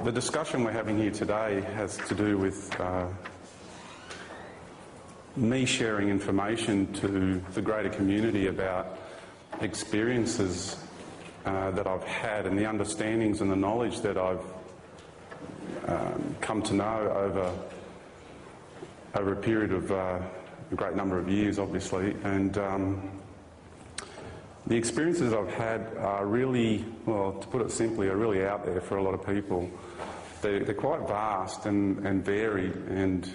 The discussion we're having here today has to do with me sharing information to the greater community about experiences that I've had and the understandings and the knowledge that I've come to know over a period of a great number of years, obviously. And the experiences I've had are really, well, to put it simply, are really out there for a lot of people. They're quite vast and varied, and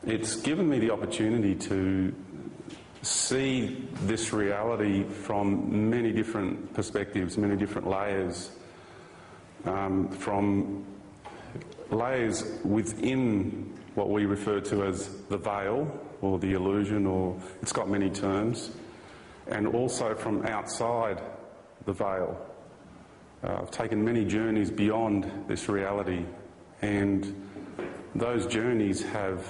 it's given me the opportunity to see this reality from many different perspectives, many different layers, from layers within what we refer to as the veil or the illusion, or it's got many terms, and also from outside the veil. I've taken many journeys beyond this reality, and those journeys have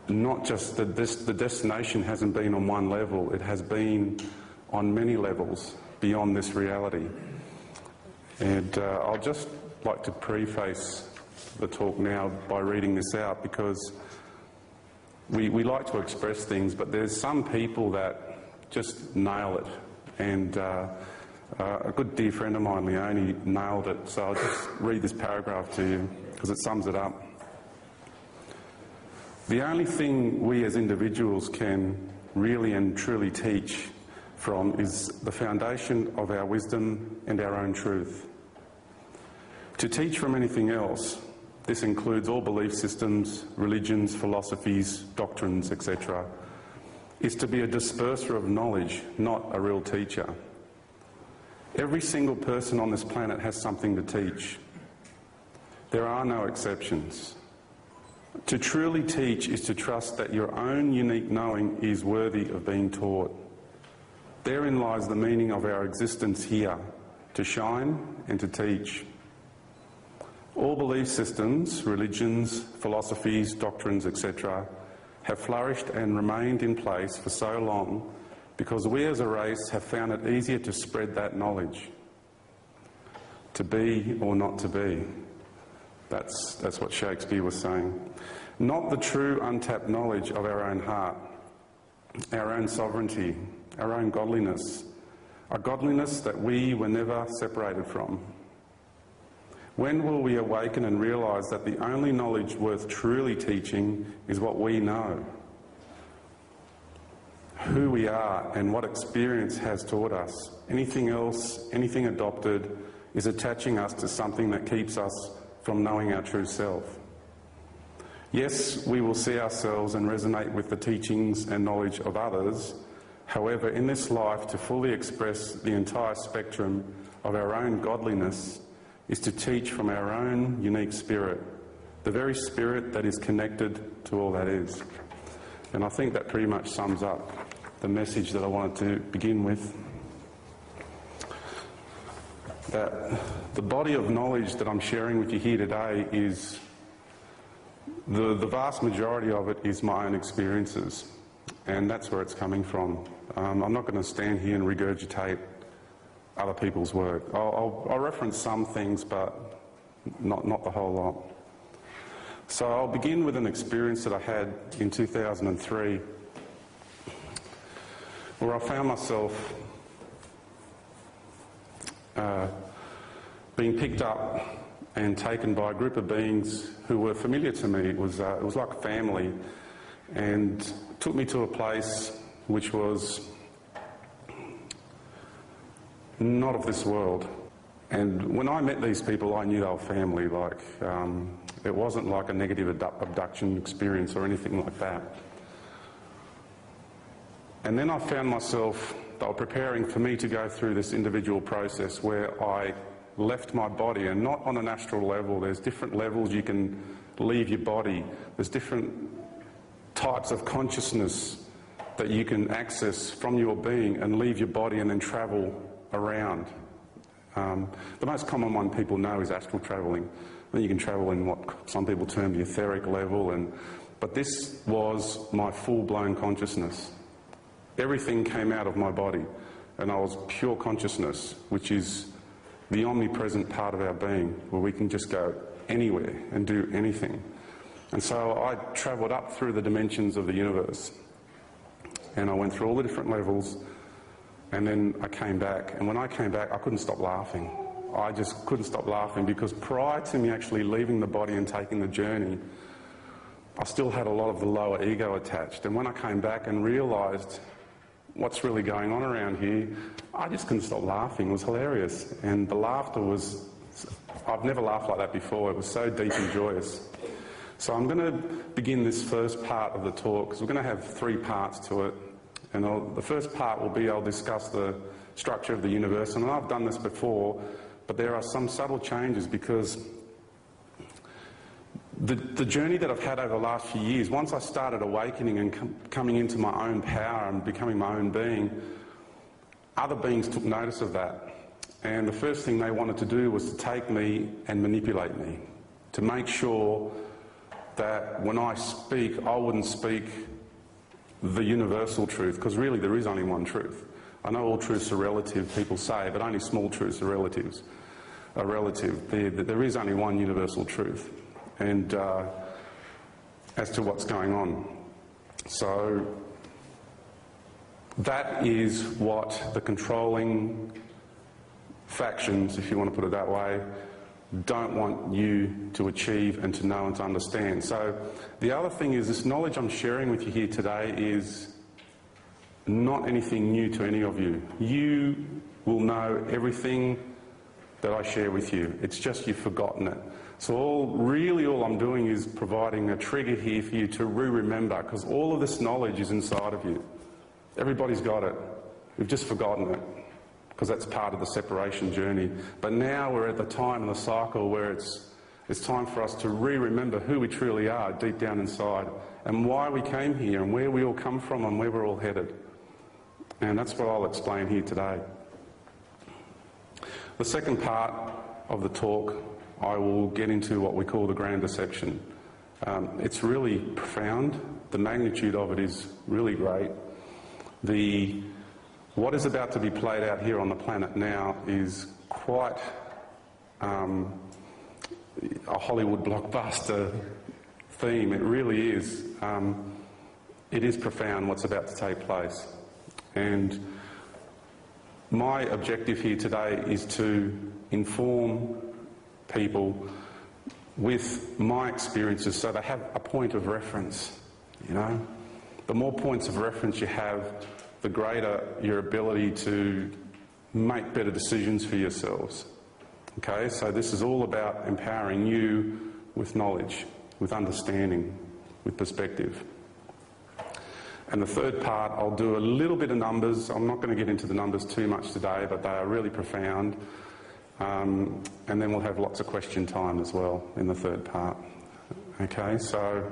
not just the destination hasn't been on one level, it has been on many levels beyond this reality. And I'll just like to preface the talk now by reading this out, because we like to express things, but there's some people that just nail it. And a good dear friend of mine, Leonie, nailed it. So I'll just read this paragraph to you because it sums it up. The only thing we as individuals can really and truly teach from is the foundation of our wisdom and our own truth. To teach from anything else, this includes all belief systems, religions, philosophies, doctrines, etc., is to be a disperser of knowledge, not a real teacher. Every single person on this planet has something to teach. There are no exceptions. To truly teach is to trust that your own unique knowing is worthy of being taught. Therein lies the meaning of our existence here, to shine and to teach. All belief systems, religions, philosophies, doctrines, etc., have flourished and remained in place for so long because we as a race have found it easier to spread that knowledge. To be or not to be. That's what Shakespeare was saying. Not the true untapped knowledge of our own heart, our own sovereignty, our own godliness, a godliness that we were never separated from. When will we awaken and realise that the only knowledge worth truly teaching is what we know? Who we are and what experience has taught us. Anything else, anything adopted, is attaching us to something that keeps us from knowing our true self. Yes, we will see ourselves and resonate with the teachings and knowledge of others. However, in this life, to fully express the entire spectrum of our own godliness is to teach from our own unique spirit, the very spirit that is connected to all that is. And I think that pretty much sums up the message that I wanted to begin with. That the body of knowledge that I'm sharing with you here today is, the vast majority of it is my own experiences, and that's where it's coming from. I'm not going to stand here and regurgitate other people's work. I'll reference some things, but not the whole lot. So I'll begin with an experience that I had in 2003, where I found myself being picked up and taken by a group of beings who were familiar to me. It was like a family, and took me to a place which was not of this world. And when I met these people, I knew they were family. It wasn't like a negative abduction experience or anything like that. And then I found myself, they were preparing for me to go through this individual process where I left my body, and not on an astral level. There's different levels you can leave your body. There's different types of consciousness that you can access from your being and leave your body and then travel around. The most common one people know is astral travelling. Then you can travel in what some people term the etheric level, but this was my full-blown consciousness. Everything came out of my body, and I was pure consciousness, which is the omnipresent part of our being, where we can just go anywhere and do anything. And so I travelled up through the dimensions of the universe, and I went through all the different levels, and then I came back. And when I came back, I couldn't stop laughing. I just couldn't stop laughing, because prior to me actually leaving the body and taking the journey, I still had a lot of the lower ego attached. And when I came back and realised what's really going on around here, I just couldn't stop laughing. It was hilarious. And the laughter was, I've never laughed like that before. It was so deep and joyous. So I'm going to begin this first part of the talk, because we're going to have 3 parts to it. And the first part will be, I'll discuss the structure of the universe. And I've done this before, but there are some subtle changes, because the journey that I've had over the last few years, once I started awakening and coming into my own power and becoming my own being, other beings took notice of that. And the first thing they wanted to do was to take me and manipulate me, to make sure that when I speak, I wouldn't speak the universal truth, because really there is only one truth. I know all truths are relative, people say, but only small truths are relative. There is only one universal truth, and as to what's going on. So that is what the controlling factions, if you want to put it that way, don't want you to achieve and to know and to understand. So the other thing is, this knowledge I'm sharing with you here today is not anything new to any of you. You will know everything that I share with you. It's just you've forgotten it. So all I'm doing is providing a trigger here for you to remember, because all of this knowledge is inside of you. Everybody's got it. We've just forgotten it, because that's part of the separation journey. But now we're at the time in the cycle where it's time for us to remember who we truly are deep down inside, and why we came here, and where we all come from, and where we're all headed. And that's what I'll explain here today. The second part of the talk, I will get into what we call the grand deception. It's really profound. The magnitude of it is really great. What is about to be played out here on the planet now is quite a Hollywood blockbuster theme. It really is. It is profound what's about to take place. And my objective here today is to inform people with my experiences, so they have a point of reference. You know, the more points of reference you have, the greater your ability to make better decisions for yourselves. Okay, so this is all about empowering you with knowledge, with understanding, with perspective. And the third part, I'll do a little bit of numbers. I'm not going to get into the numbers too much today, but they are really profound. And then we'll have lots of question time as well in the third part. Okay, so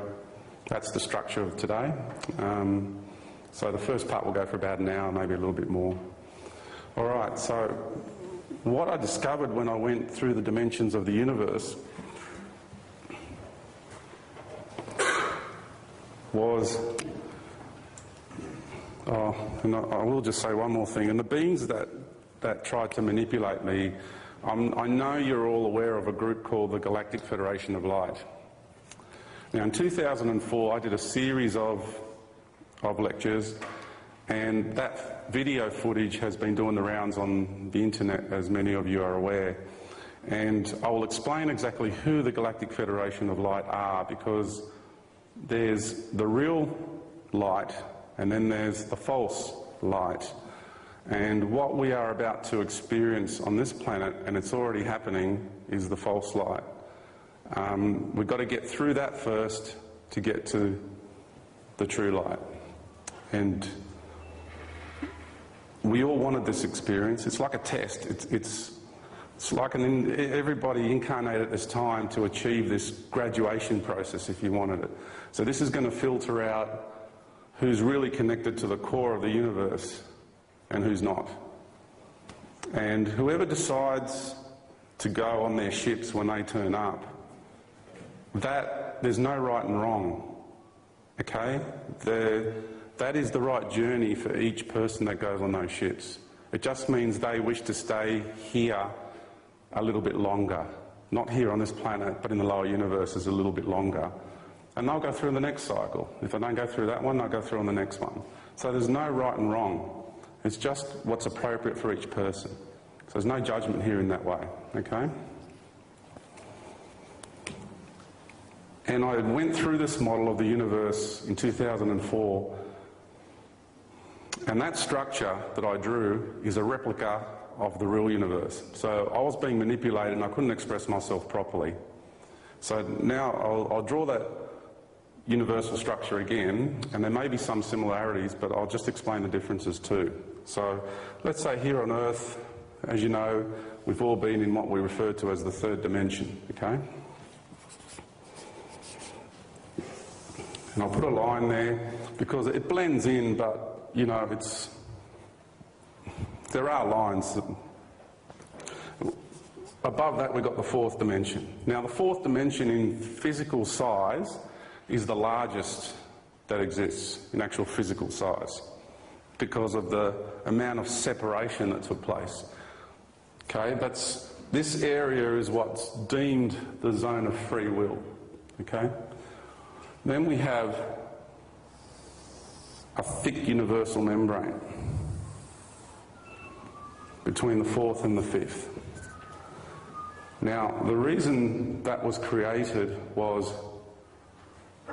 that's the structure of today. So the first part will go for about an hour, maybe a little bit more. All right, so what I discovered when I went through the dimensions of the universe was, and I will just say one more thing, and the beings that tried to manipulate me, I know you're all aware of a group called the Galactic Federation of Light. Now in 2004 I did a series of lectures, and that video footage has been doing the rounds on the internet, as many of you are aware. And I will explain exactly who the Galactic Federation of Light are, because there's the real light and then there's the false light. And what we are about to experience on this planet, and it's already happening, is the false light. We've got to get through that first to get to the true light. And we all wanted this experience. It's like a test. It's like everybody incarnated at this time to achieve this graduation process, if you wanted it. So this is going to filter out who's really connected to the core of the universe and who's not. And whoever decides to go on their ships when they turn up, there's no right and wrong, okay? That is the right journey for each person that goes on those ships. It just means they wish to stay here a little bit longer. Not here on this planet, but in the lower universes a little bit longer. And they'll go through the next cycle. If they don't go through that one, they'll go through on the next one. So there's no right and wrong. It's just what's appropriate for each person. So there's no judgment here in that way, okay? And I went through this model of the universe in 2004, and that structure that I drew is a replica of the real universe. So I was being manipulated and I couldn't express myself properly. So now I'll draw that universal structure again, and there may be some similarities, but I'll just explain the differences too. So let's say here on Earth, as you know, we've all been in what we refer to as the third dimension, okay? And I'll put a line there because it blends in, but, you know, there are lines. Above that we've got the fourth dimension. Now the fourth dimension in physical size is the largest that exists in actual physical size because of the amount of separation that took place. Okay, this area is what's deemed the zone of free will. Okay? Then we have a thick universal membrane between the fourth and the fifth. Now, the reason that was created was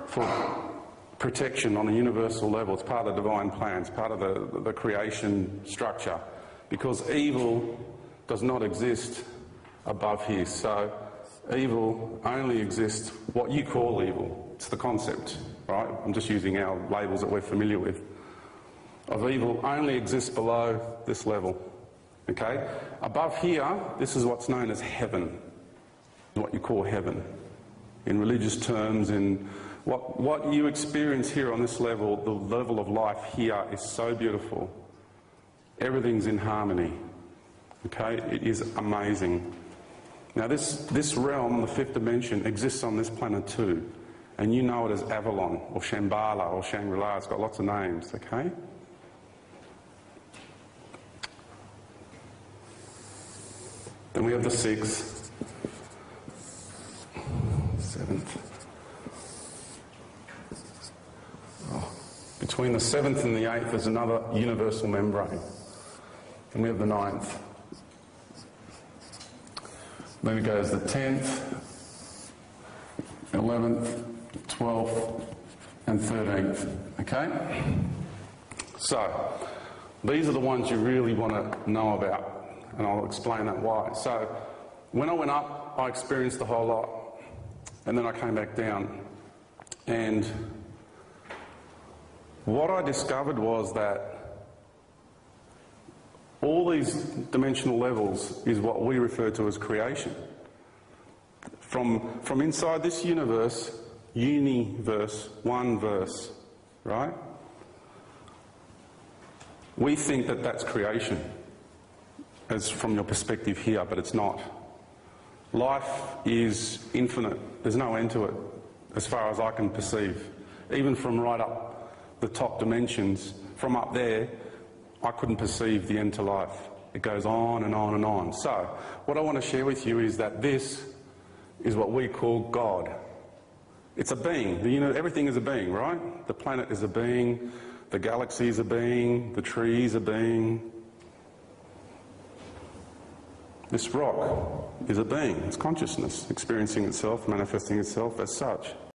for protection on a universal level. It's part of the divine plan, it's part of the creation structure, because evil does not exist above here. So evil only exists, what you call evil. It's the concept, right? I'm just using our labels that we're familiar with. Of evil only exists below this level. Okay? Above here, this is what's known as heaven, what you call heaven. In religious terms, in what you experience here on this level, the level of life here is so beautiful. Everything's in harmony. Okay? It is amazing. Now this realm, the fifth dimension, exists on this planet too. And you know it as Avalon, or Shambhala, or Shangri-La. It's got lots of names, okay? Then we have the sixth, seventh. Between the seventh and the eighth is another universal membrane. Then we have the ninth. Then it goes the 10th, 11th, 12th and 13th, okay? So, these are the ones you really want to know about, and I'll explain that why. So, when I went up, I experienced the whole lot, and then I came back down. And what I discovered was that all these dimensional levels is what we refer to as creation. From inside this universe, universe, one verse, right? We think that that's creation, as from your perspective here, but it's not. Life is infinite. There's no end to it, as far as I can perceive. Even from right up the top dimensions, from up there, I couldn't perceive the end to life. It goes on and on and on. So, what I want to share with you is that this is what we call God. It's a being. Everything is a being, right? The planet is a being, the galaxy is a being, the trees are a being. This rock is a being, it's consciousness, experiencing itself, manifesting itself as such.